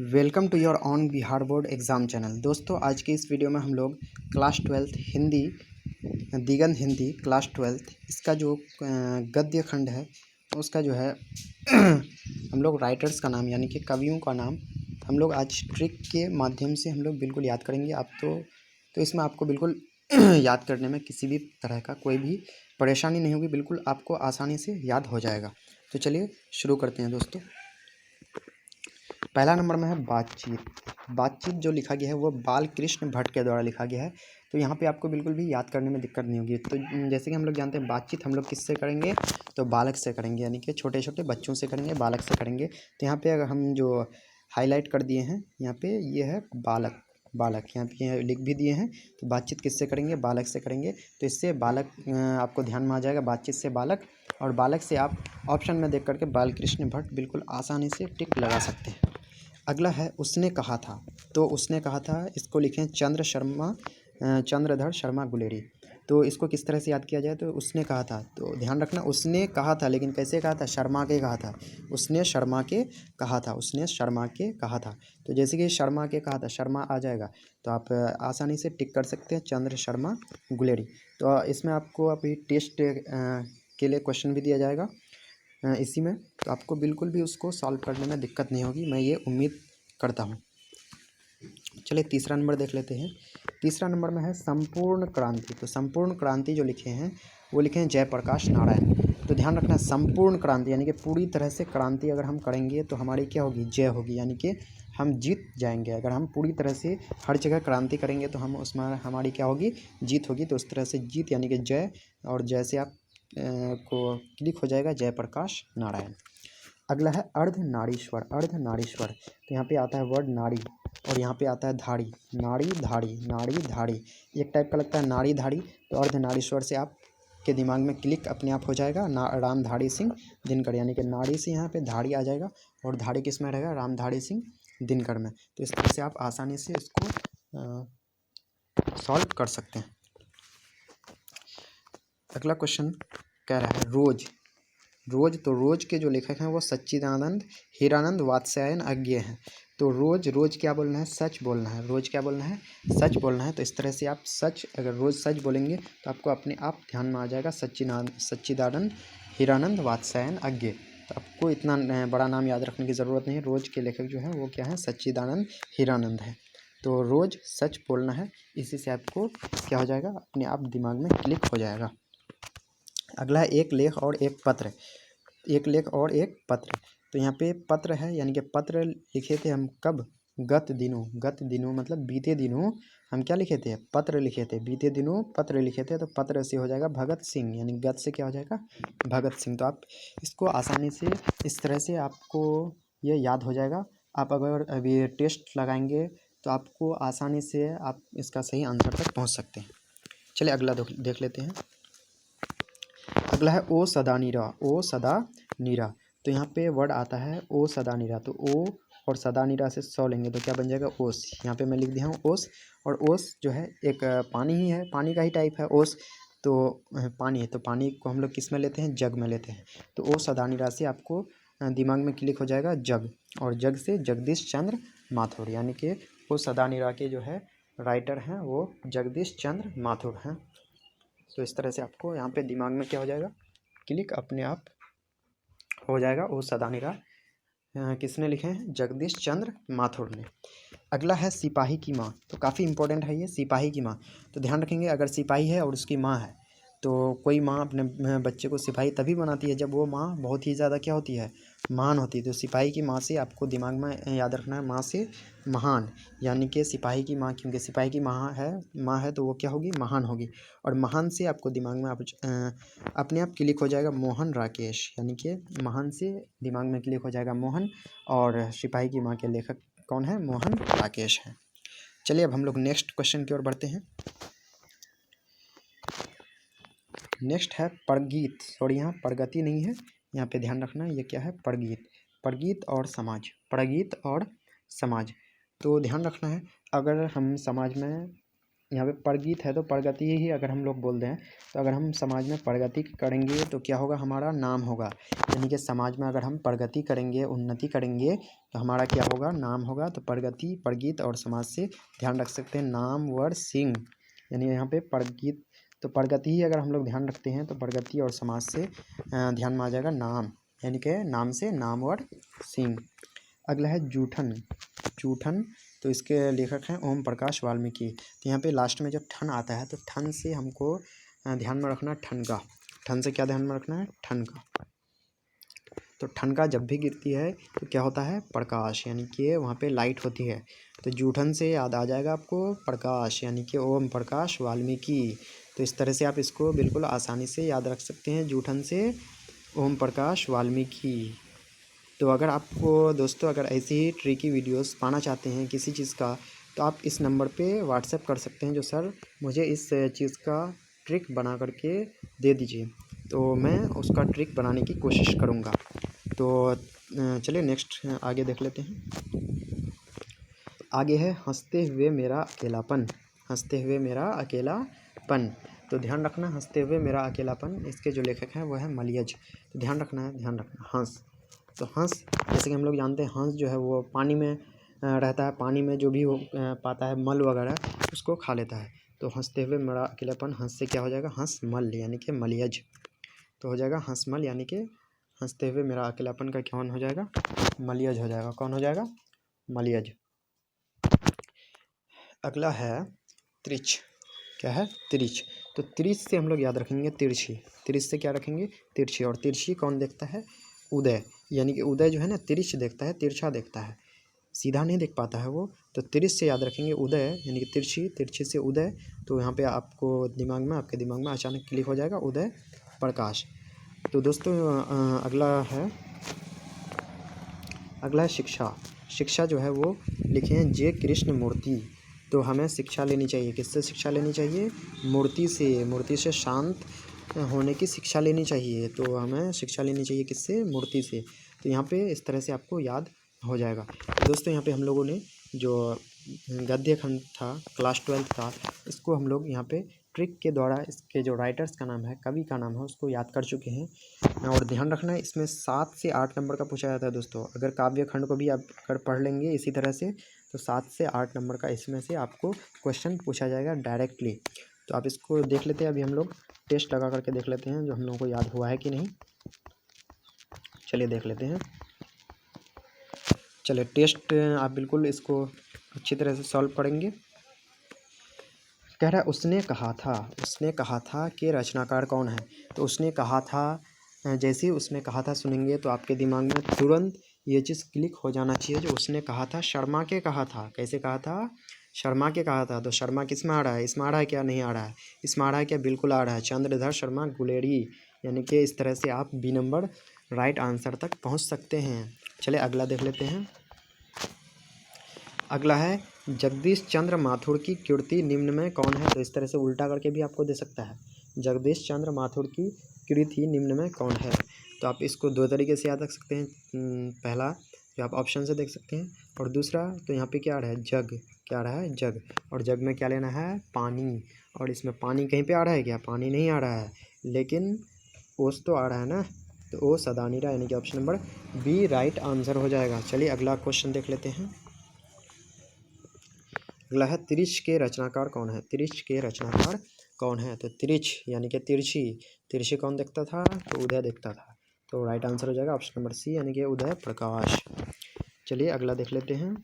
Welcome to your own Bihar board exam channel. दोस्तों, आज की इस वीडियो में हम लोग class 12th Hindi Digant Hindi class 12th इसका जो गद्य खंड है उसका जो है हम लोग राइटर्स का नाम यानी कि कवियों का नाम हम लोग आज ट्रिक के माध्यम से हम लोग बिल्कुल याद करेंगे। आप तो इसमें आपको बिल्कुल याद करने में किसी भी तरह का कोई भी परेशानी नहीं होगी, बिल्कुल आपको आसानी से याद हो जाएगा। तो चलिए शुरू करते हैं दोस्तों। पहला नंबर में है बातचीत। बातचीत जो लिखा गया है वो बालकृष्ण भट्ट के द्वारा लिखा गया है। तो यहाँ पे आपको बिल्कुल भी याद करने में दिक्कत नहीं होगी। तो जैसे कि हम लोग जानते हैं बातचीत हम लोग किससे करेंगे, तो बालक से करेंगे, यानी कि छोटे छोटे बच्चों से करेंगे, बालक से करेंगे। तो यहाँ पे अगर हम जो हाईलाइट कर दिए हैं यहाँ पे ये है बालक, बालक यहाँ पे लिख भी दिए हैं। तो बातचीत किससे करेंगे, बालक से करेंगे। तो इससे बालक आपको ध्यान में आ जाएगा, बातचीत से बालक, और बालक से आप ऑप्शन में देख करके बालकृष्ण भट्ट बिल्कुल आसानी से टिक लगा सकते हैं। अगला है उसने कहा था। तो उसने कहा था, इसको लिखें चंद्रधर शर्मा गुलेरी। तो इसको किस तरह से याद किया जाए, तो उसने कहा था, तो ध्यान रखना उसने कहा था, लेकिन कैसे कहा था, शर्मा के कहा था। उसने शर्मा के कहा था, उसने शर्मा के कहा था। तो जैसे कि शर्मा के कहा था, शर्मा आ जाएगा, तो आप आसानी से टिक कर सकते हैं चंद्र शर्मा गुलेरी। तो इसमें आपको अभी टेस्ट के लिए क्वेश्चन भी दिया जाएगा इसी में, तो आपको बिल्कुल भी उसको सॉल्व करने में दिक्कत नहीं होगी, मैं ये उम्मीद करता हूँ। चलिए तीसरा नंबर देख लेते हैं। तीसरा नंबर में है संपूर्ण क्रांति। तो संपूर्ण क्रांति जो लिखे हैं वो लिखे हैं जयप्रकाश नारायण। तो ध्यान रखना संपूर्ण क्रांति यानी कि पूरी तरह से क्रांति अगर हम करेंगे तो हमारी क्या होगी, जय होगी, यानी कि हम जीत जाएंगे। अगर हम पूरी तरह से हर जगह क्रांति करेंगे तो हम उसमें हमारी क्या होगी, जीत होगी। तो उस तरह से जीत यानी कि जय, और जय से आप को क्लिक हो जाएगा जयप्रकाश नारायण। अगला है अर्धनारीश्वर। अर्धनारीश्वर तो यहाँ पे आता है वर्ड नारी, और यहाँ पे आता है धाड़ी, नाड़ी धाड़ी, नाड़ी धाड़ी, एक टाइप का लगता है नाड़ी धाड़ी। तो अर्धनारीश्वर से आप के दिमाग में क्लिक अपने आप हो जाएगा रामधारी सिंह दिनकर, यानी कि नाड़ी से यहाँ पे धाड़ी आ जाएगा, और धाड़ी किस में रहेगा, रामधारी सिंह दिनकर में। तो इस तरह से आप आसानी से इसको सॉल्व कर सकते हैं। अगला क्वेश्चन कह रहा है रोज। रोज, तो रोज के जो लेखक हैं वो सच्चिदानंद हीरानंद वात्स्यायन अज्ञे हैं। तो रोज, रोज क्या बोलना है, सच बोलना है। रोज क्या बोलना है, सच बोलना है। तो इस तरह से आप सच, अगर रोज सच बोलेंगे तो आपको अपने आप ध्यान में आ जाएगा सच्चिदानंद हीरानंद वात्स्यायन अज्ञे। तो आपको इतना बड़ा नाम याद रखने की ज़रूरत नहीं है। रोज के लेखक जो हैं वो क्या है, सच्चिदानंद हीरानंद है। तो रोज सच बोलना है, इसी से आपको क्या हो जाएगा, अपने आप दिमाग में क्लिक हो जाएगा। अगला है एक लेख और एक पत्र। एक लेख और एक पत्र। तो यहाँ पे पत्र है, यानी कि पत्र लिखे थे हम कब, गत दिनों। गत दिनों मतलब बीते दिनों हम क्या लिखे थे, पत्र लिखे थे। बीते दिनों पत्र लिखे थे, तो पत्र से हो जाएगा भगत सिंह, यानी गत से क्या हो जाएगा, भगत सिंह। तो आप इसको आसानी से इस तरह से आपको ये याद हो जाएगा। आप अगर अभी टेस्ट लगाएंगे तो आपको आसानी से आप इसका सही आंसर तक पहुँच सकते हैं। चलिए अगला देख लेते हैं। अगला है ओ सदा नीरा। ओ सदा नीरा, तो यहाँ पे वर्ड आता है ओ सदा नीरा। तो ओ और सदा नीरा से सौ लेंगे तो क्या बन जाएगा, ओस। यहाँ पे मैं लिख दिया हूँ ओस, और ओस जो है एक पानी ही है, पानी का ही टाइप है ओस। तो पानी है, तो पानी को हम लोग किस में लेते हैं, जग में लेते हैं। तो ओ सदा नीरा से आपको दिमाग में क्लिक हो जाएगा जग, और जग से जगदीश चंद्र माथुर, यानी कि ओ सदा नीरा के जो है राइटर हैं वो जगदीश चंद्र माथुर हैं। तो इस तरह से आपको यहाँ पे दिमाग में क्या हो जाएगा, क्लिक अपने आप हो जाएगा। वो सदानीरा किसने लिखे हैं, जगदीश चंद्र माथुर ने। अगला है सिपाही की माँ। तो काफ़ी इंपॉर्टेंट है ये, सिपाही की माँ। तो ध्यान रखेंगे, अगर सिपाही है और उसकी माँ है, तो कोई माँ अपने बच्चे को सिपाही तभी बनाती है जब वो माँ बहुत ही ज़्यादा क्या होती है, महान होती है। तो सिपाही की माँ से आपको दिमाग में याद रखना है, माँ से महान, यानी कि सिपाही की माँ, क्योंकि सिपाही की माँ है तो वो क्या होगी, महान होगी। और महान से आपको दिमाग में अपने आप क्लिक हो जाएगा मोहन राकेश, यानी कि महान से दिमाग में क्लिक हो जाएगा मोहन, और सिपाही की माँ के लेखक कौन है, मोहन राकेश हैं। चलिए अब हम लोग नेक्स्ट क्वेश्चन की ओर बढ़ते हैं। नेक्स्ट है परगीत, सॉरी यहाँ प्रगति नहीं है, यहाँ पे ध्यान रखना, ये क्या है, परगीत। परगीत और समाज, परगीत और समाज। तो ध्यान रखना है, अगर हम समाज में यहाँ पे परगीत है तो प्रगति ही अगर हम लोग बोल दें, तो अगर हम समाज में प्रगति करेंगे तो क्या होगा, हमारा नाम होगा। यानी कि समाज में अगर हम प्रगति करेंगे, उन्नति करेंगे, तो हमारा क्या होगा, नाम होगा। तो प्रगति, प्रगीत और समाज से ध्यान रख सकते हैं नाम वर सिंह। यानी यहाँ पे प्रगीत तो प्रगति ही अगर हम लोग ध्यान रखते हैं तो प्रगति और समाज से ध्यान में आ जाएगा नाम, यानी कि नाम से नामवर सिंह। अगला है जूठन। जूठन तो इसके लेखक हैं ओम प्रकाश वाल्मीकि। तो यहाँ पे लास्ट में जो ठन आता है तो ठन से हमको ध्यान में रखना ठन का। ठन से क्या ध्यान में रखना है, ठन का। तो ठन का जब भी गिरती है तो क्या होता है, प्रकाश, यानी कि वहाँ पे लाइट होती है। तो जूठन से याद आ जाएगा आपको प्रकाश, यानी कि ओम प्रकाश वाल्मीकि। तो इस तरह से आप इसको बिल्कुल आसानी से याद रख सकते हैं, जूठन से ओम प्रकाश वाल्मीकि। तो अगर आपको दोस्तों अगर ऐसी ही ट्रिकी वीडियोस पाना चाहते हैं किसी चीज़ का, तो आप इस नंबर पे व्हाट्सएप कर सकते हैं, जो सर मुझे इस चीज़ का ट्रिक बना करके दे दीजिए, तो मैं उसका ट्रिक बनाने की कोशिश करूँगा। तो चलिए नेक्स्ट आगे देख लेते हैं। आगे है हंसते हुए मेरा अकेलापन। हंसते हुए मेरा अकेलापन, तो ध्यान रखना हंसते हुए मेरा अकेलापन, इसके जो लेखक हैं वो है मलयज। तो ध्यान रखना है, ध्यान रखना। हंस तो हंस, जैसे कि हम लोग जानते हैं हंस जो है वो पानी में रहता है, पानी में जो भी हो पाता है मल वगैरह उसको खा लेता है। तो हंसते हुए मेरा अकेलापन, हंस से क्या हो जाएगा, हंस मल यानी कि मलयज। तो हो जाएगा हंस मल, यानी कि हंसते हुए मेरा अकेलापन का कौन हो जाएगा, मलयज हो जाएगा। कौन हो जाएगा, मलयज। अगला है त्रिच। क्या है, त्रिच। तो त्रिच से हम लोग याद रखेंगे तिरछी। त्रिच से क्या रखेंगे, तिरछी। और तिरछी कौन देखता है, उदय। यानी कि उदय जो है ना तिरछ देखता है, तिरछा देखता है, सीधा नहीं देख पाता है वो। तो तिरछ से याद रखेंगे उदय, यानी कि तिरछी, तिरछी से उदय। तो यहाँ पे आपको दिमाग में, आपके दिमाग में अचानक क्लिक हो जाएगा उदय प्रकाश। तो दोस्तों अगला है शिक्षा। शिक्षा जो है वो लिखे हैं जे कृष्ण मूर्ति। तो हमें शिक्षा लेनी चाहिए, किससे शिक्षा लेनी चाहिए, मूर्ति से। मूर्ति से शांत होने की शिक्षा लेनी चाहिए। तो हमें शिक्षा लेनी चाहिए किससे, मूर्ति से। तो यहाँ पे इस तरह से आपको याद हो जाएगा। दोस्तों यहाँ पे हम लोगों ने जो गद्य खंड था क्लास 12 का, इसको हम लोग यहाँ पे ट्रिक के द्वारा, इसके जो राइटर्स का नाम है, कवि का नाम है, उसको याद कर चुके हैं। और ध्यान रखना है इसमें 7 से 8 नंबर का पूछा जाता है दोस्तों। अगर काव्य खंड को भी आप अगर पढ़ लेंगे इसी तरह से, तो 7 से 8 नंबर का इसमें से आपको क्वेश्चन पूछा जाएगा डायरेक्टली। तो आप इसको देख लेते हैं। अभी हम लोग टेस्ट लगा करके देख लेते हैं जो हम लोगों को याद हुआ है कि नहीं। चलिए देख लेते हैं। चलिए टेस्ट आप बिल्कुल इसको अच्छी तरह से सॉल्व करेंगे। कह रहा है उसने कहा था कि रचनाकार कौन है। तो उसने कहा था, जैसे ही उसने कहा था सुनेंगे तो आपके दिमाग में तुरंत ये चीज़ क्लिक हो जाना चाहिए। जो उसने कहा था, शर्मा के कहा था। कैसे कहा था, शर्मा के कहा था। तो शर्मा किस में आ रहा है, इसमें आ रहा है क्या, नहीं आ रहा है, इसमें आ रहा है क्या, बिल्कुल आ रहा है, चंद्रधर शर्मा गुलेरी। यानी कि इस तरह से आप बी नंबर राइट आंसर तक पहुंच सकते हैं। चलिए अगला देख लेते हैं। अगला है जगदीश चंद्र माथुर की कृति निम्न में कौन है। तो इस तरह से उल्टा करके भी आपको दे सकता है, जगदीश चंद्र माथुर की कृति निम्न में कौन है। तो आप इसको दो तरीके से याद रख सकते हैं। पहला जो आप ऑप्शन से देख सकते हैं, और दूसरा तो यहाँ पे क्या आ रहा है, जग। क्या आ रहा है, जग। और जग में क्या लेना है, पानी। और इसमें पानी कहीं पे आ रहा है क्या, पानी नहीं आ रहा है, लेकिन ओस तो आ रहा है ना। तो ओ सदा नहीं रहा, यानी कि option number B right answer हो जाएगा। चलिए अगला क्वेश्चन देख लेते हैं। अगला है त्रिच के रचनाकार कौन है। त्रिच के रचनाकार कौन है। तो त्रिच यानी कि तिरछी। तिरछी कौन देखता था, तो उदय देखता था। तो राइट आंसर हो जाएगा ऑप्शन नंबर सी, यानी कि उदय प्रकाश। चलिए अगला देख लेते हैं।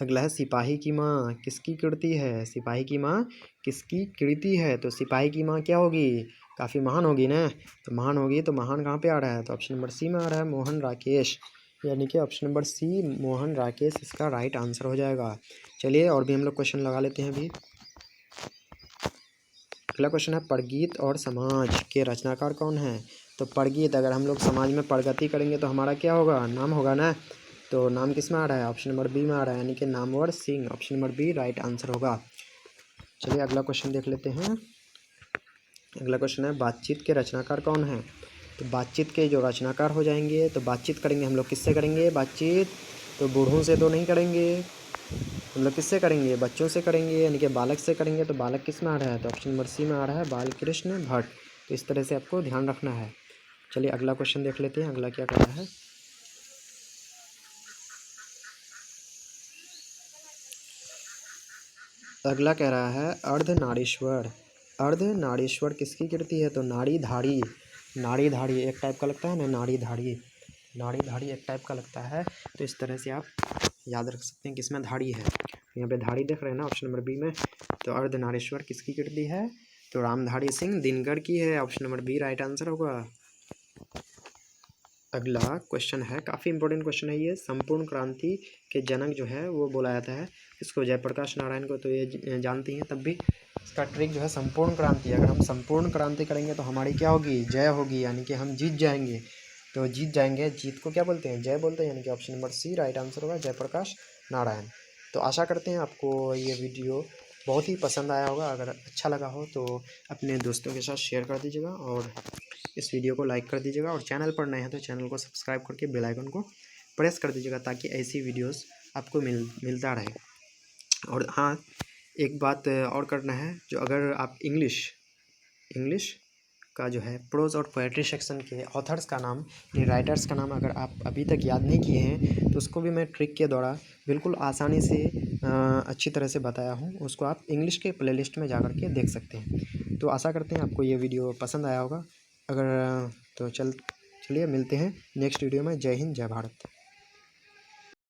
अगला है सिपाही की माँ किसकी कृति है। सिपाही की माँ किसकी कृति है। तो सिपाही की माँ क्या होगी, काफ़ी महान होगी ना। तो महान होगी, तो महान कहाँ पे आ रहा है, तो ऑप्शन नंबर सी में आ रहा है, मोहन राकेश। यानी कि option number C Mohan Rakesh इसका राइट आंसर हो जाएगा। चलिए और भी हम लोग क्वेश्चन लगा लेते हैं अभी। अगला क्वेश्चन है प्रगीत और समाज के रचनाकार कौन है। तो प्रगीत, अगर हम लोग समाज में प्रगति करेंगे तो हमारा क्या होगा, नाम होगा ना। तो नाम किस में आ रहा है, ऑप्शन नंबर बी में आ रहा है, यानी कि Namvar Singh. Option number B right answer होगा। चलिए अगला क्वेश्चन देख लेते हैं। अगला क्वेश्चन है बातचीत के रचनाकार कौन है। तो बातचीत के जो रचनाकार हो जाएंगे, तो बातचीत करेंगे हम लोग किससे करेंगे बातचीत, तो बूढ़ों से तो नहीं करेंगे, मतलब किससे करेंगे, बच्चों से करेंगे, यानी कि बालक से करेंगे। तो बालक किस में आ रहा है, तो ऑप्शन नंबर सी में आ रहा है, बालकृष्ण भट्ट। तो इस तरह से आपको ध्यान रखना है। चलिए अगला क्वेश्चन देख लेते हैं, अगला क्या कर रहा है। अगला कह रहा है अर्धनारीश्वर। अर्धनारीश्वर किसकी कृति है, तो नाड़ी धाड़ी। नाड़ी धाड़ी एक टाइप का लगता है ना, नाड़ी धाड़ी, नाड़ी धाड़ी एक टाइप का लगता है। तो इस तरह से आप याद रख सकते हैं किसमें धाड़ी है। यहाँ पे धाड़ी देख रहे हैं ना ऑप्शन नंबर बी में। तो अर्धनारीश्वर किसकी कृति है, तो रामधारी सिंह दिनकर की है। Option number B right answer होगा। अगला क्वेश्चन है, काफ़ी इंपॉर्टेंट क्वेश्चन है ये। संपूर्ण क्रांति के जनक जो है वो बोला जाता है इसको, जयप्रकाश नारायण को तो ये जानती हैं, तब भी इसका ट्रिक जो है संपूर्ण क्रांति। अगर हम संपूर्ण क्रांति करेंगे तो हमारी क्या होगी, जय होगी, यानी कि हम जीत जाएंगे। तो जीत जाएंगे, जीत को क्या बोलते हैं, जय बोलते हैं, यानी कि option number C right answer होगा, जयप्रकाश नारायण। तो आशा करते हैं आपको ये वीडियो बहुत ही पसंद आया होगा। अगर अच्छा लगा हो तो अपने दोस्तों के साथ शेयर कर दीजिएगा और इस वीडियो को लाइक कर दीजिएगा। और चैनल पर नए हैं तो चैनल को सब्सक्राइब करके बेल आइकन को प्रेस कर दीजिएगा, ताकि ऐसी वीडियोस आपको मिलता रहे। और हाँ, एक बात और करना है, जो अगर आप इंग्लिश का जो है प्रोज और पोएट्री सेक्शन के ऑथर्स का नाम, राइटर्स का नाम अगर आप अभी तक याद नहीं किए हैं तो उसको भी मैं ट्रिक के द्वारा बिल्कुल आसानी से अच्छी तरह से बताया हूँ। उसको आप इंग्लिश के प्लेलिस्ट में जा कर के देख सकते हैं। तो आशा करते हैं आपको ये वीडियो पसंद आया होगा। अगर तो चलिए मिलते हैं नेक्स्ट वीडियो में। जय हिंद, जय भारत।